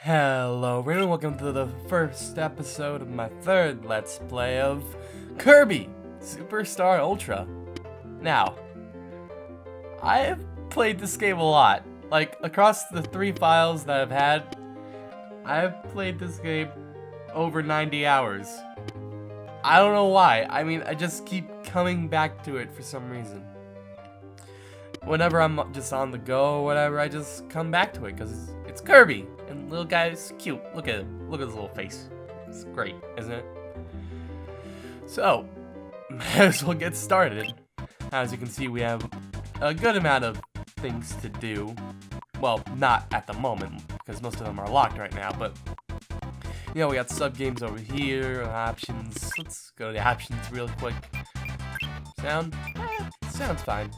Hello everyone, welcome to the first episode of my third Let's Play of Kirby Superstar Ultra. Now, I have played this game a lot. Like, across the 3 files that I've had, I've played this game over 90 hours. I don't know why. I mean, I just keep coming back to it for some reason. Whenever I'm just on the go or whatever, I just come back to it because it's Kirby. And little guy's cute. Look at him. Look at his little face. It's great, isn't it? So, might as well get started. As you can see, we have a good amount of things to do. Well, not at the moment, because most of them are locked right now, but you know, we got sub-games over here, options. Let's go to the options real quick. Sound? Sounds fine.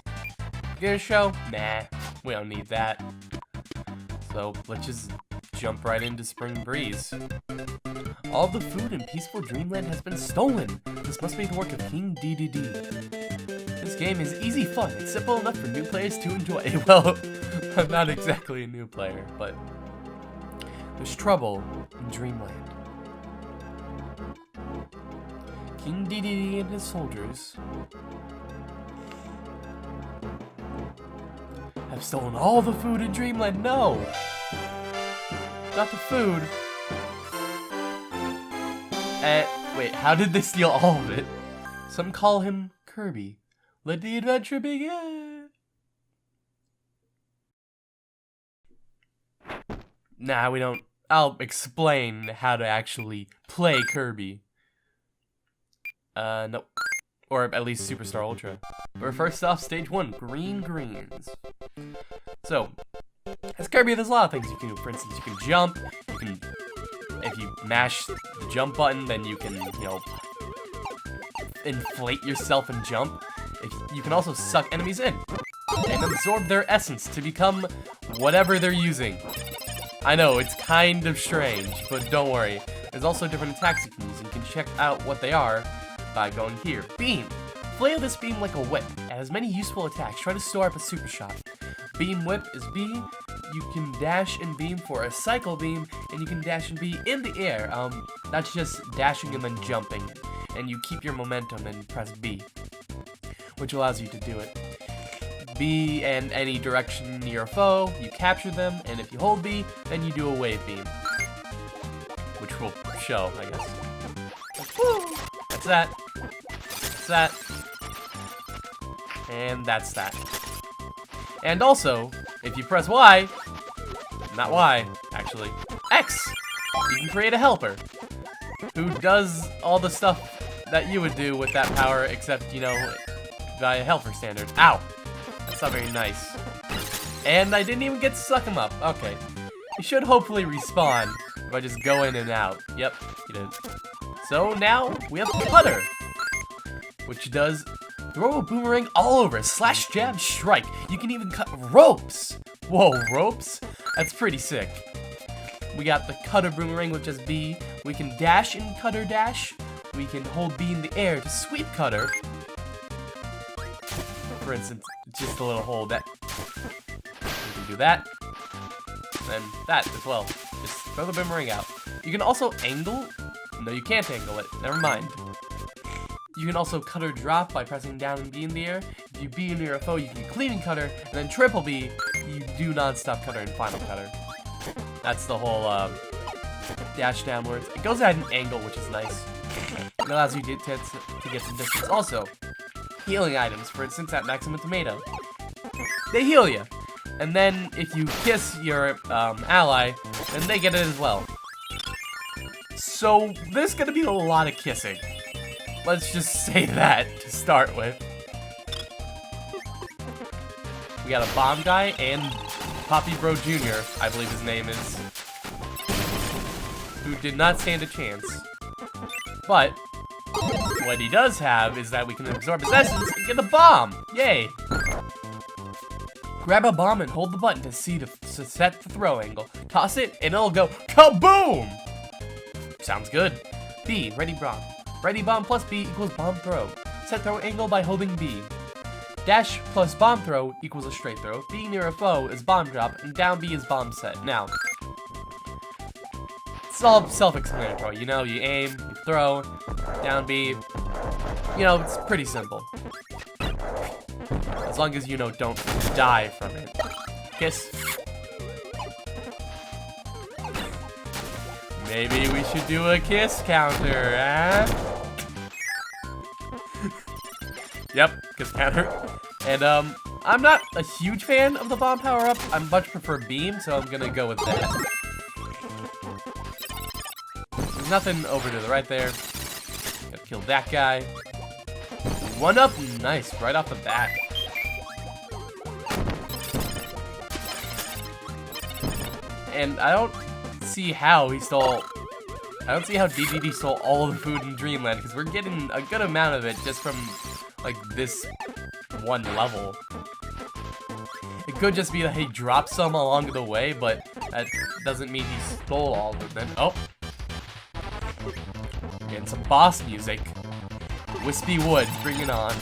Get a show? Nah, we don't need that. So, let's just jump right into Spring Breeze. All the food in peaceful Dreamland has been stolen. This must be the work of King DDD. This game is easy fun. It's simple enough for new players to enjoy. Well, I'm not exactly a new player, but there's trouble in Dreamland. King DDD and his soldiers have stolen all the food in Dreamland. No! Not the food. Wait, how did they steal all of it? Some call him Kirby. Let the adventure begin! Nah, we don't. I'll explain how to actually play Kirby. Nope. Or at least Superstar Ultra. But first off, stage 1, green greens. So, as Kirby, there's a lot of things you can do. For instance, you can jump, you can, if you mash the jump button, then you can, you know, inflate yourself and jump. You can also suck enemies in and absorb their essence to become whatever they're using. I know, it's kind of strange, but don't worry. There's also different attacks you can use, and you can check out what they are by going here. Beam! Flail this beam like a whip. It has many useful attacks. Try to store up a super shot. Beam whip is B. You can dash and beam for a cycle beam, and you can dash and be in the air. That's just dashing and then jumping. And you keep your momentum and press B, which allows you to do it. B and any direction near a foe, you capture them, and if you hold B, then you do a wave beam. Which will show, I guess. Woo! That's that. That's that. And that's that. And also, if you press Y, not Y, actually, X, you can create a helper who does all the stuff that you would do with that power, except, you know, by a helper standard. Ow! That's not very nice. And I didn't even get to suck him up. Okay. You should hopefully respawn if I just go in and out. Yep, you did. So now we have Cutter, which does throw a boomerang all over. Slash, jab, strike. You can even cut ropes. Whoa, ropes? That's pretty sick. We got the Cutter boomerang, which is B. We can dash in Cutter dash. We can hold B in the air to sweep Cutter. For instance, just a little hold that. You can do that. And that as well. Just throw the boomerang out. You can also angle. No, you can't angle it. Never mind. You can also Cutter drop by pressing down and B in the air. If you B near a foe, you can clean Cutter, and then triple B, you do non-stop Cutter and final Cutter. That's the whole dash downwards. It goes at an angle, which is nice. It allows you to get some distance. Also, healing items, for instance, at Maximum Tomato. They heal you. And then if you kiss your ally, then they get it as well. So there's gonna be a lot of kissing. Let's just say that to start with. We got a bomb guy and Poppy Bro Jr., I believe his name is, who did not stand a chance. But what he does have is that we can absorb his essence and get a bomb. Yay! Grab a bomb and hold the button to set the throw angle. Toss it and it'll go kaboom! Sounds good. B, ready bomb. Ready bomb plus B equals bomb throw. Set throw angle by holding B. Dash plus bomb throw equals a straight throw. Being near a foe is bomb drop, and down B is bomb set. Now, It's all self-explanatory, you know, you aim, you throw, down B. You know, it's pretty simple. As long as you know, don't die from it. Kiss. Maybe we should do a kiss counter, eh? Yep, kiss counter. And, I'm not a huge fan of the bomb power-up. I much prefer beam, so I'm gonna go with that. There's nothing over to the right there. Gotta kill that guy. 1-up, nice, right off the bat. And I don't see how he stole... I don't see how DDD stole all of the food in Dreamland, because we're getting a good amount of it just from, like, this one level. It could just be that he dropped some along the way, but that doesn't mean he stole all of them. Oh! Getting some boss music. Wispy Woods, bring it on.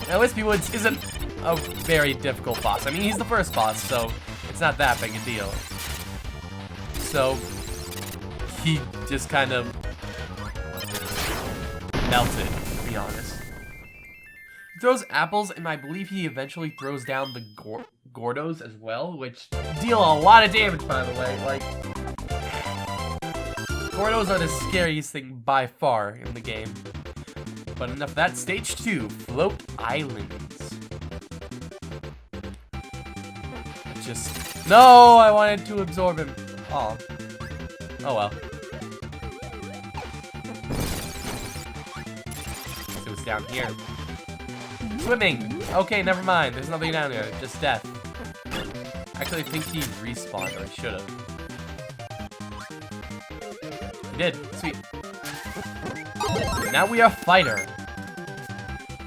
Now, Wispy Woods isn't a very difficult boss. I mean, he's the first boss, so it's not that big a deal. So, he just kind of melted, to be honest. He throws apples, and I believe he eventually throws down the Gordos as well, which deal a lot of damage, by the way. Like, Gordos are the scariest thing by far in the game. But enough of that. Stage 2, Float Islands. No, I wanted to absorb him. Oh. Oh well. So it's down here. Swimming! Okay, never mind. There's nothing down there. Just death. Actually, I think he respawned, or he should have. He did. Sweet. Now we are fighter.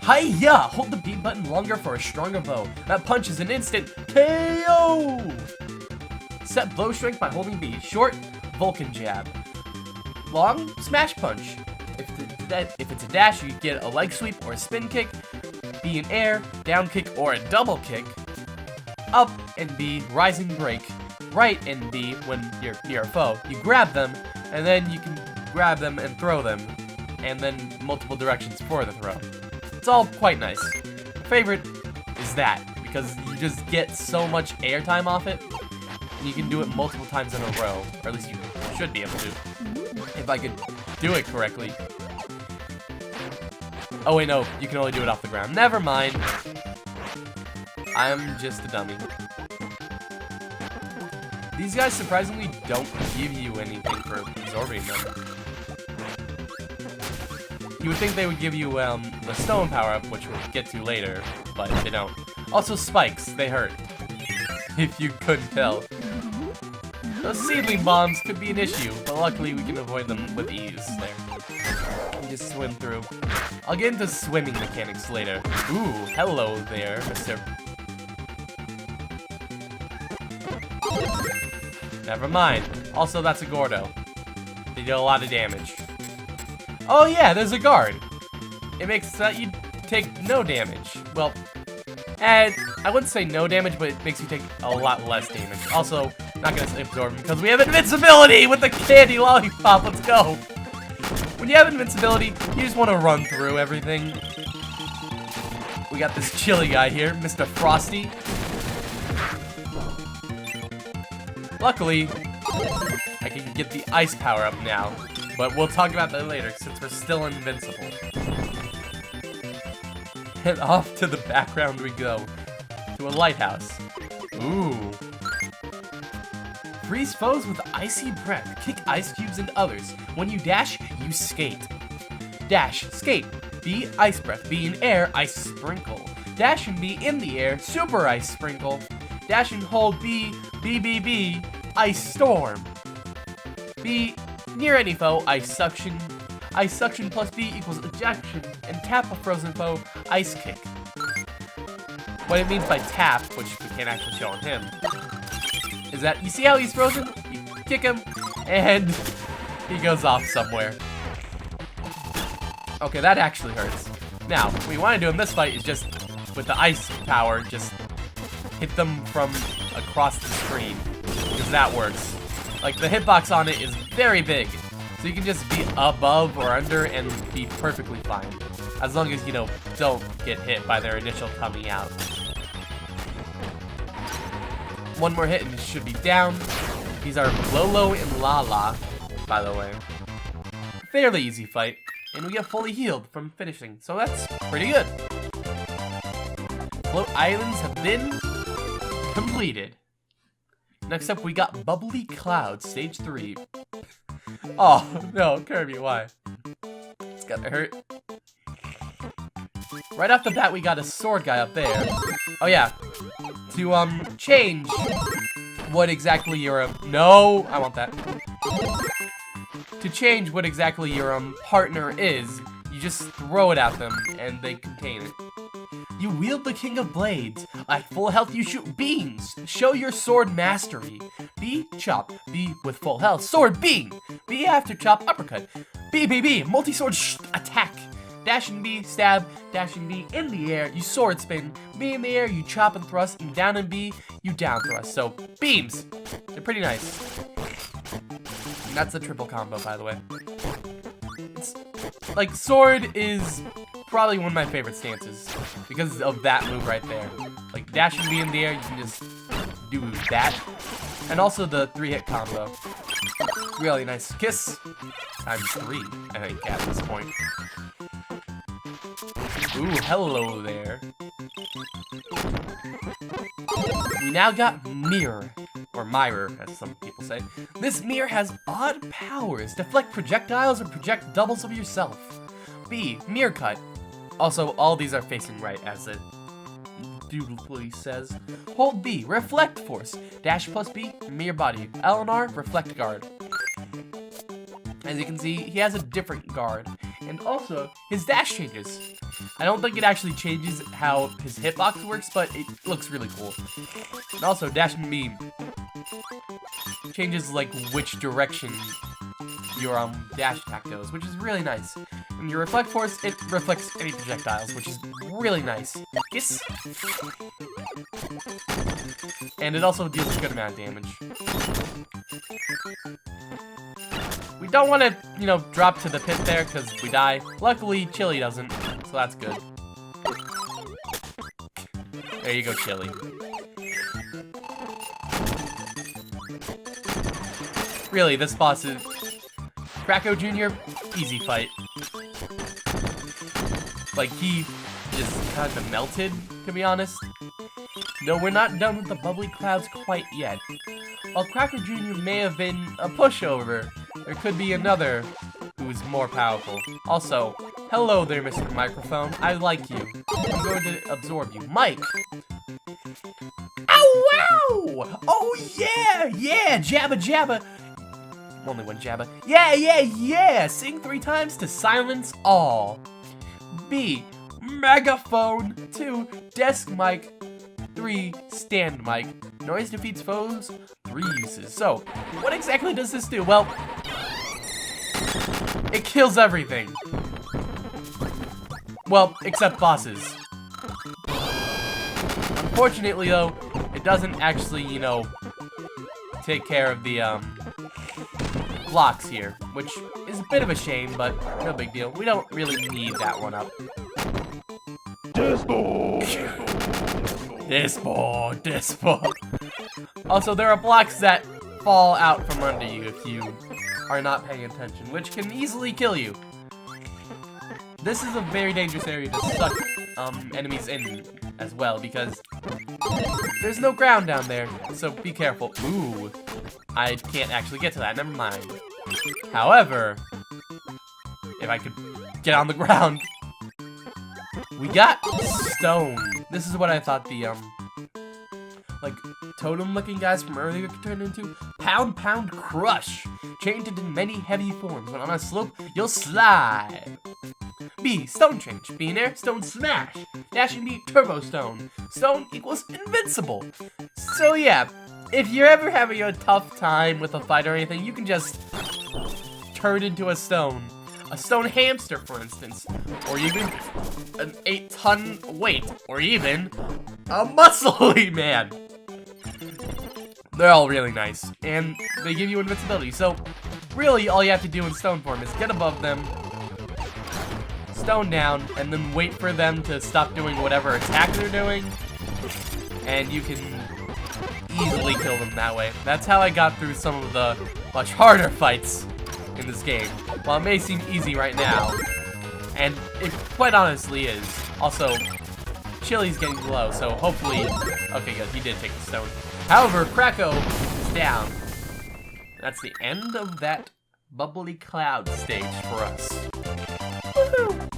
Hi-ya! Hold the B button longer for a stronger blow. That punch is an instant KO! Set blow strength by holding B. Short, Vulcan jab. Long, smash punch. If it's a dash, you get a leg sweep or a spin kick. B in air, down kick, or a double kick. Up and B, rising break. Right and B, when you're near a foe. You grab them, and then you can grab them and throw them. And then multiple directions for the throw. It's all quite nice. My favorite is that, because you just get so much airtime off it, and you can do it multiple times in a row, or at least you should be able to, if I could do it correctly. Oh wait, no, you can only do it off the ground. Never mind. I'm just a dummy. These guys surprisingly don't give you anything for absorbing them. You would think they would give you the stone power-up, which we'll get to later, but they don't. Also spikes, they hurt. If you couldn't tell. Those seedling bombs could be an issue, but luckily we can avoid them with ease there. You just swim through. I'll get into swimming mechanics later. Ooh, hello there, Mr. Never mind. Also, that's a Gordo. They do a lot of damage. Oh yeah, there's a guard. It makes you take no damage. Well, and I wouldn't say no damage, but it makes you take a lot less damage. Also, not gonna absorb him because we have invincibility with the candy lollipop. Let's go. When you have invincibility, you just want to run through everything. We got this chilly guy here, Mr. Frosty. Luckily, I can get the ice power up now. But we'll talk about that later, since we're still invincible. And off to the background we go. To a lighthouse. Ooh. Freeze foes with icy breath. Kick ice cubes into others. When you dash, you skate. Dash, skate. B, ice breath. B in air, ice sprinkle. Dash and B in the air, super ice sprinkle. Dash and hold B, B, ice storm. B, near any foe, ice suction. Ice suction plus B equals ejection. And tap a frozen foe, ice kick. What it means by tap, which we can't actually show on him, is that you see how he's frozen? You kick him, and he goes off somewhere. Okay, that actually hurts. Now, what we want to do in this fight is just, with the ice power, just hit them from across the screen, because that works. Like, the hitbox on it is very big. So you can just be above or under and be perfectly fine. As long as, you know, don't get hit by their initial coming out. One more hit and you should be down. These are Lolo and Lala, by the way. Fairly easy fight. And we get fully healed from finishing. So that's pretty good. Float Islands have been completed. Next up, we got Bubbly Clouds, Stage 3. Oh, no, Kirby, why? It's gonna hurt. Right off the bat, we got a sword guy up there. Oh, yeah. To, change what exactly your, no, I want that. To change what exactly your, partner is, you just throw it at them, and they contain it. You wield the King of Blades. At full health, you shoot beams. Show your sword mastery. B, chop. B, with full health. Sword, beam. B, after chop, uppercut. B, B, B, multi-sword attack. Dash and B, stab. Dash and B, in the air, you sword spin. B in the air, you chop and thrust. And down and B, you down thrust. So, beams. They're pretty nice. And that's a triple combo, by the way. It's, like, sword is probably one of my favorite stances because of that move right there. Like, dash and B in the air, you can just do that. And also the 3-hit combo. Really nice. Kiss times 3, I think, at this point. Ooh, hello there. We now got Mirror, or Mirror, as some people say. This mirror has odd powers. Deflect projectiles or project doubles of yourself. B, Mirror Cut. Also, all these are facing right, as it dutifully says. Hold B, Reflect Force. Dash plus B, Mirror Body. L and R, Reflect Guard. As you can see, he has a different guard. And also, his dash changes. I don't think it actually changes how his hitbox works, but it looks really cool. And also, dash and B changes, like, which direction your dash attack goes, which is really nice. And your Reflect Force, it reflects any projectiles, which is really nice. Kiss. And it also deals a good amount of damage. We don't want to, you know, drop to the pit there because we die. Luckily, Chili doesn't, so that's good. There you go, Chili. Really, this boss is... Kracko Jr., easy fight. Like, he just kind of melted, to be honest. No, we're not done with the Bubbly Clouds quite yet. While Kracko Jr. may have been a pushover, there could be another who's more powerful. Also, hello there, Mr. Microphone. I like you. I'm going to absorb you. Mike! Ow, wow! Oh, yeah! Yeah! Jabba, jabba! Only one jabba. Yeah, yeah, yeah! Sing 3 times to silence all. B, megaphone. 2, desk mic. 3, stand mic. Noise defeats foes. 3 uses. So, what exactly does this do? Well, it kills everything. Well, except bosses. Unfortunately, though, it doesn't actually, you know, take care of the, blocks here, which is a bit of a shame, but no big deal. We don't really need that one up. Dispo. Also, there are blocks that fall out from under you if you are not paying attention, which can easily kill you. This is a very dangerous area to suck enemies in as well, because there's no ground down there, so be careful. Ooh, I can't actually get to that, never mind. However, if I could get on the ground, we got stone. This is what I thought the, like, totem-looking guys from earlier could turn into. Pound, pound, crush. Changed into many heavy forms. When on a slope, you'll slide. B, stone change. B in air, stone smash. Dash and B, turbo stone. Stone equals invincible. So yeah, if you're ever having a tough time with a fight or anything, you can just turn into a stone. A stone hamster, for instance. Or even an 8-ton weight. Or even a muscly man. They're all really nice, and they give you invincibility. So, really, all you have to do in stone form is get above them, stone down, and then wait for them to stop doing whatever attack they're doing, and you can easily kill them that way. That's how I got through some of the much harder fights in this game. While it may seem easy right now, and it quite honestly is. Also, Chili's getting low, so hopefully... Okay, good, he did take the stone. However, Kracko is down. That's the end of that bubbly cloud stage for us. Woohoo!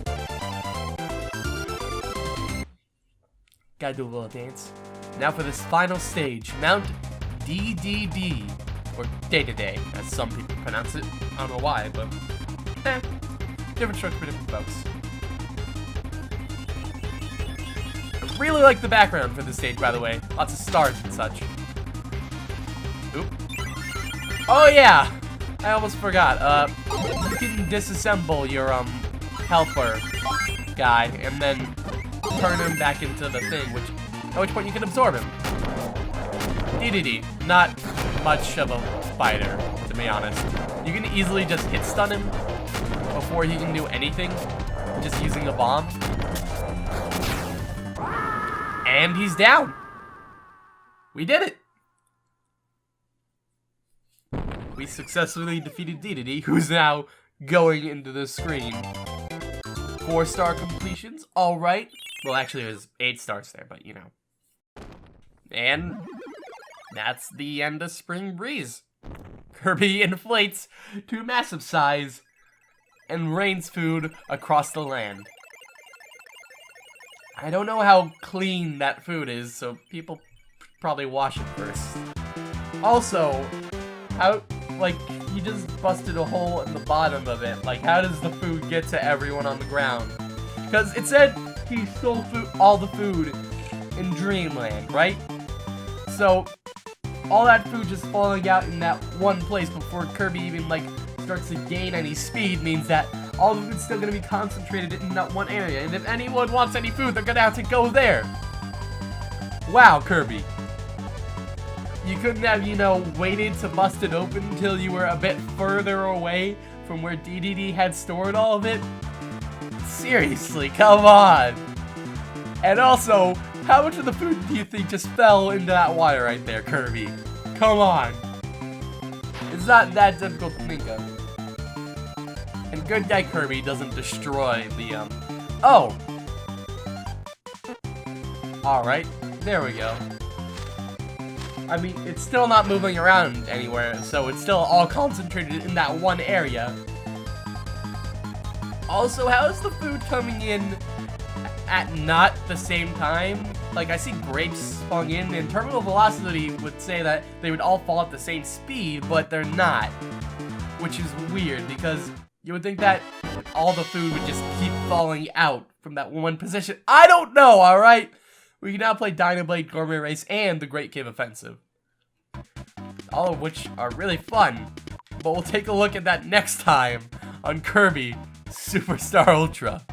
Gotta do a little dance. Now for this final stage, Mount DDD, or Day-to-Day, as some people pronounce it. I don't know why, but different strokes for different folks. I really like the background for this stage, by the way. Lots of stars and such. Oop. Oh yeah! I almost forgot. You can disassemble your, helper guy, and then turn him back into the thing, at which point you can absorb him. DDD. Not much of a fighter, to be honest. You can easily just hit stun him before he can do anything, just using a bomb. And he's down. We did it. We successfully defeated DDD, who's now going into the screen. 4-star completions, alright. Well, actually, there's 8 stars there, but you know. And that's the end of Spring Breeze. Kirby inflates to massive size and rains food across the land. I don't know how clean that food is, so people probably wash it first. Also, he just busted a hole in the bottom of it. Like, how does the food get to everyone on the ground? Because it said he stole all the food in Dreamland, right? So, all that food just falling out in that one place before Kirby even, starts to gain any speed means that all of it's still going to be concentrated in that one area. And if anyone wants any food, they're going to have to go there. Wow, Kirby. You couldn't have, waited to bust it open until you were a bit further away from where DDD had stored all of it? Seriously, come on. And also, how much of the food do you think just fell into that water right there, Kirby? Come on. It's not that difficult to think of. And good guy Kirby doesn't destroy the, Oh! Alright, there we go. I mean, it's still not moving around anywhere, so it's still all concentrated in that one area. Also, how is the food coming in at not the same time? Like, I see grapes spawn in, and terminal velocity would say that they would all fall at the same speed, but they're not. Which is weird, because you would think that all the food would just keep falling out from that one position. I don't know, alright? We can now play Dynablade, Gourmet Race, and the Great Cave Offensive. All of which are really fun. But we'll take a look at that next time on Kirby Superstar Ultra.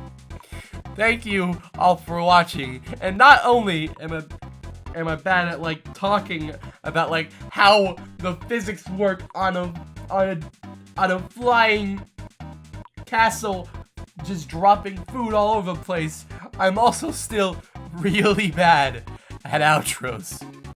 Thank you all for watching. And not only am I bad at talking about how the physics work on a flying castle just dropping food all over the place, I'm also still really bad at outros.